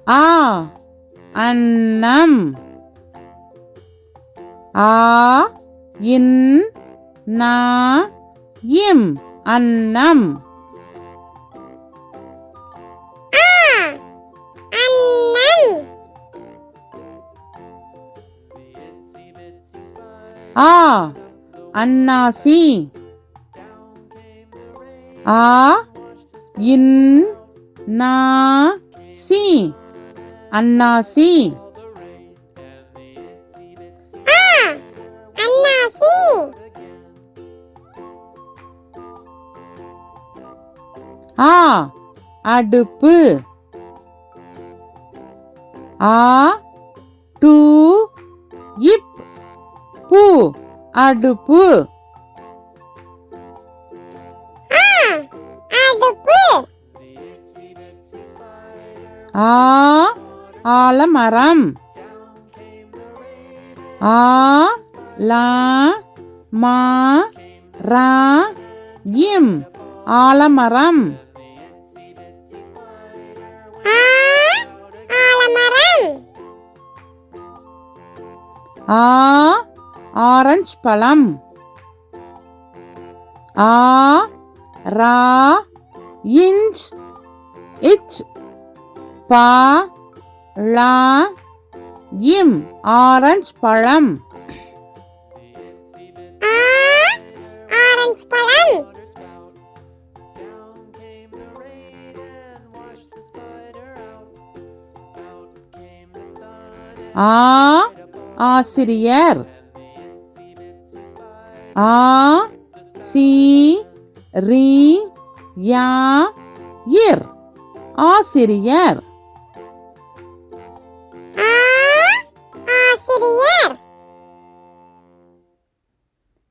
ஆ அன்னம். ஆ இன் நா இம் அன்னம். ஆ அன்னாசி. ஆ இன் நா சி அன்னாசி. ஆ அடுப்பு. ஆ டு இப் பு அடுப்பு. ஆ ஆலமரம். ஆ லா மா ரா இம் ஆலமரம். ஆ ஆரஞ்சு பழம். ஆ ரா இஞ்ச் இச் பா லா இம் ஆரஞ்சு பழம். ஆ ஆசிரியர். ஆ சி ரி யா இர் ஆசிரியர்.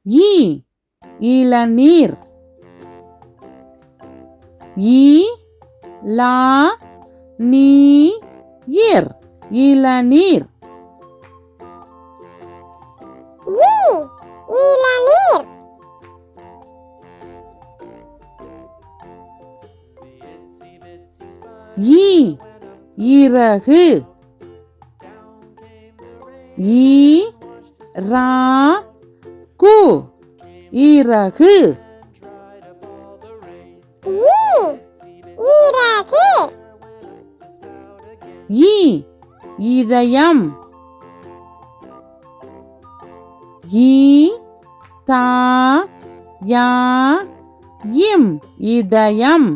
ஈ இளநீர். ஈ லா நீ இர் இளநீர். ஈ இறகு. ஈ ரா கு இறகு. ஈ இதயம். ஈ தா யா இம் இதயம்.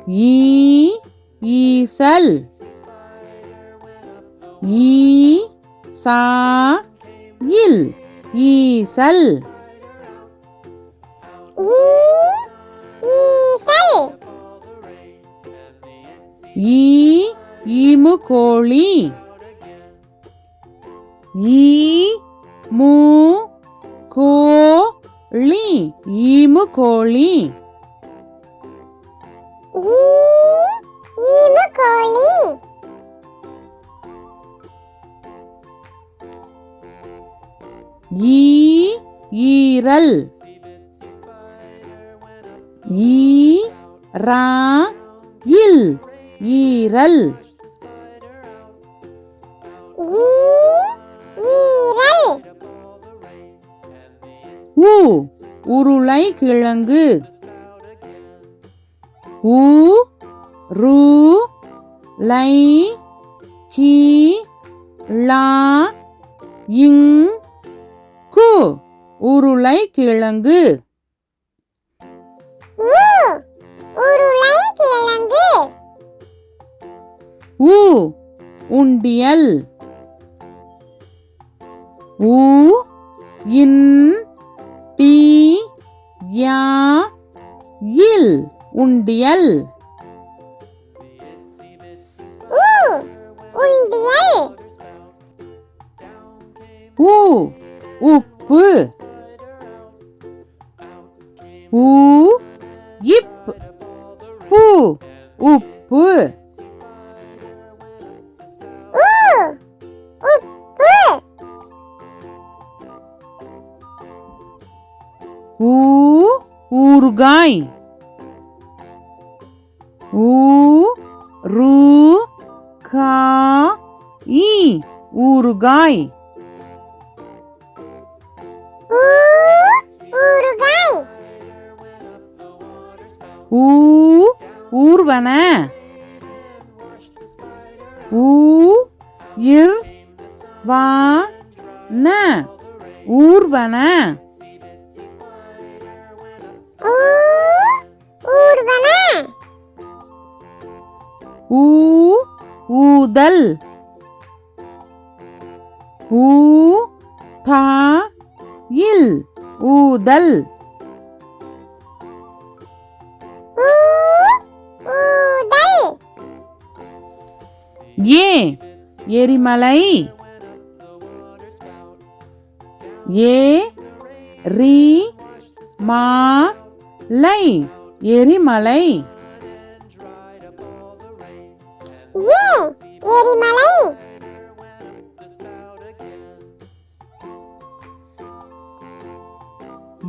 ஈ ஈசல். ஈ சா இல் ஈசல். ஈ ஈமு கோழி. ஈ மு கோ ளி ஈமு கோழி. ஈ ஈரல். ஈ ரா இல் ஈரல். உ உருளை கிழங்கு. உ ரு லை கி லா இங் கு உருளை கிழங்கு. உ உண்டியல். உ இன் டி யா இல் உண்டியல். உ உப்பு. உ இப் பு உப்பு. உ ஊறுகாய். ஊ ரு கா இ ஊறுகாய். ஊறுகாய். ஊ ஊர்வன. ஊ இர் வா ந ஊர்வன. ஊர்வன. ஊ ஊதல். ஊ தா இல் ஊதல். ஊதல். ஏ எரிமலை. ஏ ரி மா லை எரிமலை. ஏ எரிமலை.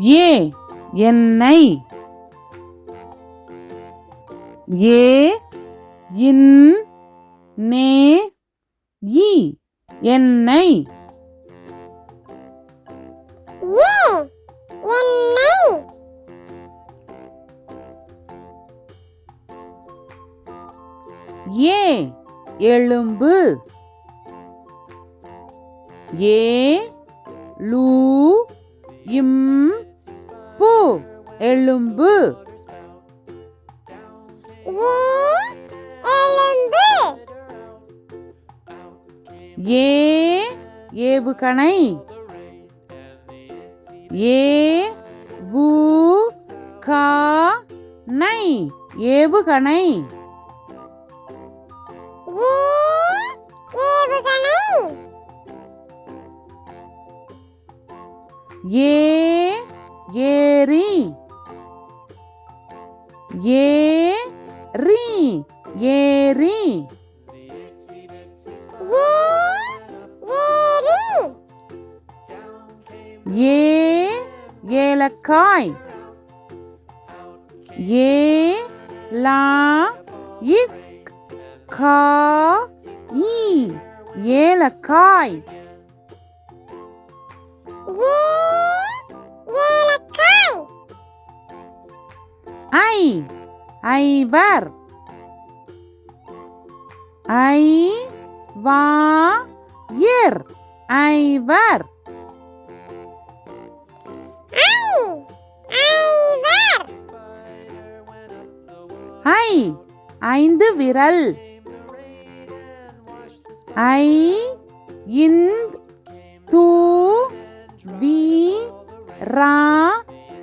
ஏ எண்ணெய். ஏ இன் நே இ எண்ணெய். ஏ எண்ணெய். ஏ எலும்பு. ஏ லு இம் பு எலும்பு. ஏ எலும்பு. ஏ ஏவுகணை. ஏ வு கா நை ஏவுகணை. ஏ ஏவுகணை. ஏ ஏரி. ஏ ரி ஏரி. ஏரி. ஏ ஏலக்காய். ஏ லா இக் கா இ ஏலக்காய். ஏலக்காய். ஐ ஐவர். ஐ வா இர் ஐவர். ஐவர். ஐ ஐந்து விரல். ஐ இந்த் து வி ரா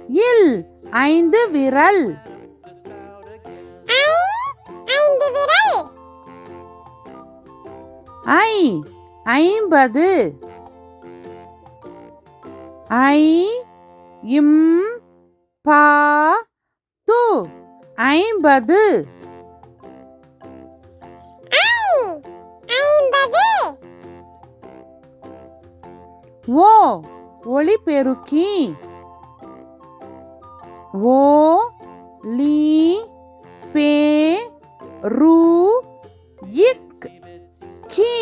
இல் ஐந்து விரல். ஐந்து விரல். ஐ ஐம்பது. ஐ இம் பா து ஐம்பது. ஐம்பது. ஓ ஒளிபெருக்கி. ஓ லி பே ரு இக் கி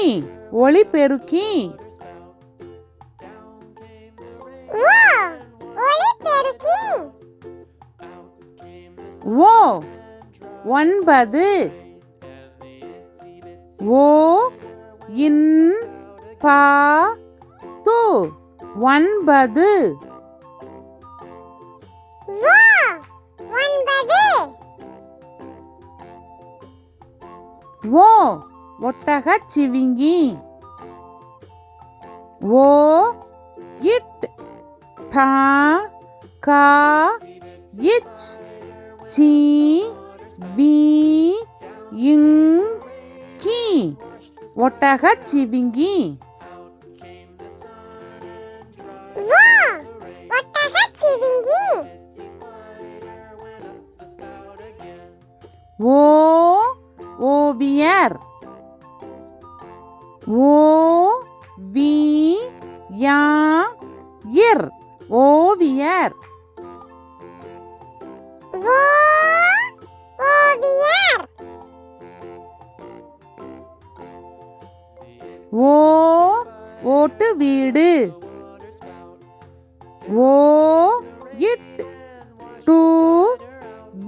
ஒளிபெருக்கி. ஒளிபெருக்கி. ஓ ஒன்பது. ஓ இன் பா து ஒன்பது. ஒன்பது. ஓ ஒட்டகச் சிவிங்கி. ஓ இட் தா கா இச் சி வி இங் கி ஒட்டகச் சிவிங்கி. ஒட்டகச் சிவிங்கி. ஓ ஓவியர். ஓ வி யா இர் ஓவியர். ஓ ஓவியர். ஓ ஓட்டு வீடு. ஓ இட் டு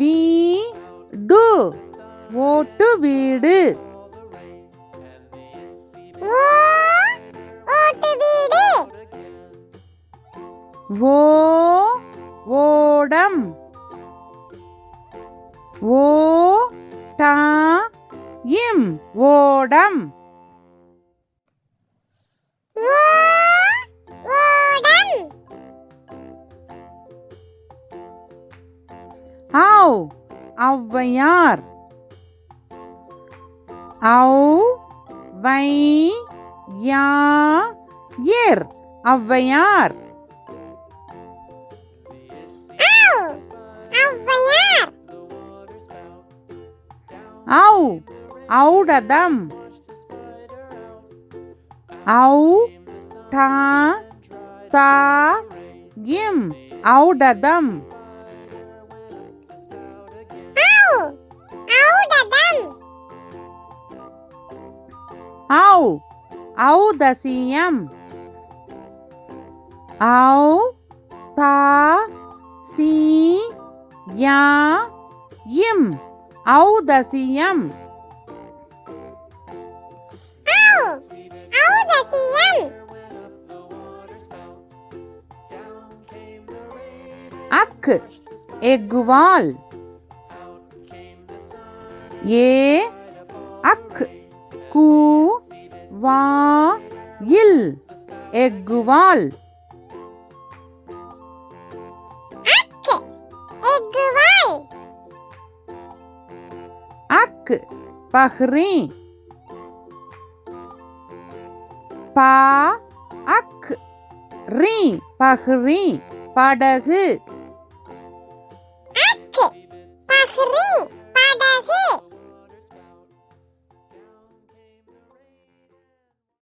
வீடு ஓட்டு வீடு. ஓ ஓட்டு வீடு. ஓ ஓடம். ஓ டா இம் ஓடம். ஓ ஓடம். ஔ ஔவையார். ஔ வை யா இர் ஔவையார். ஔ ஔவையார். ஔ ஔடதம். ஔ டா தா இம் ஔடதம். ஔ ஔடதம். ஔ ஔதசியம். ஔ தா சி யா இம் ஔதசியம். ஔ ஔதசியம். அக் எக்குவால். ஏ அக் கு வா இல் எக்குவால். அக் எக்குவால். அக் பஹ்ரி. பா அக் ரி பஹ்ரி படகு.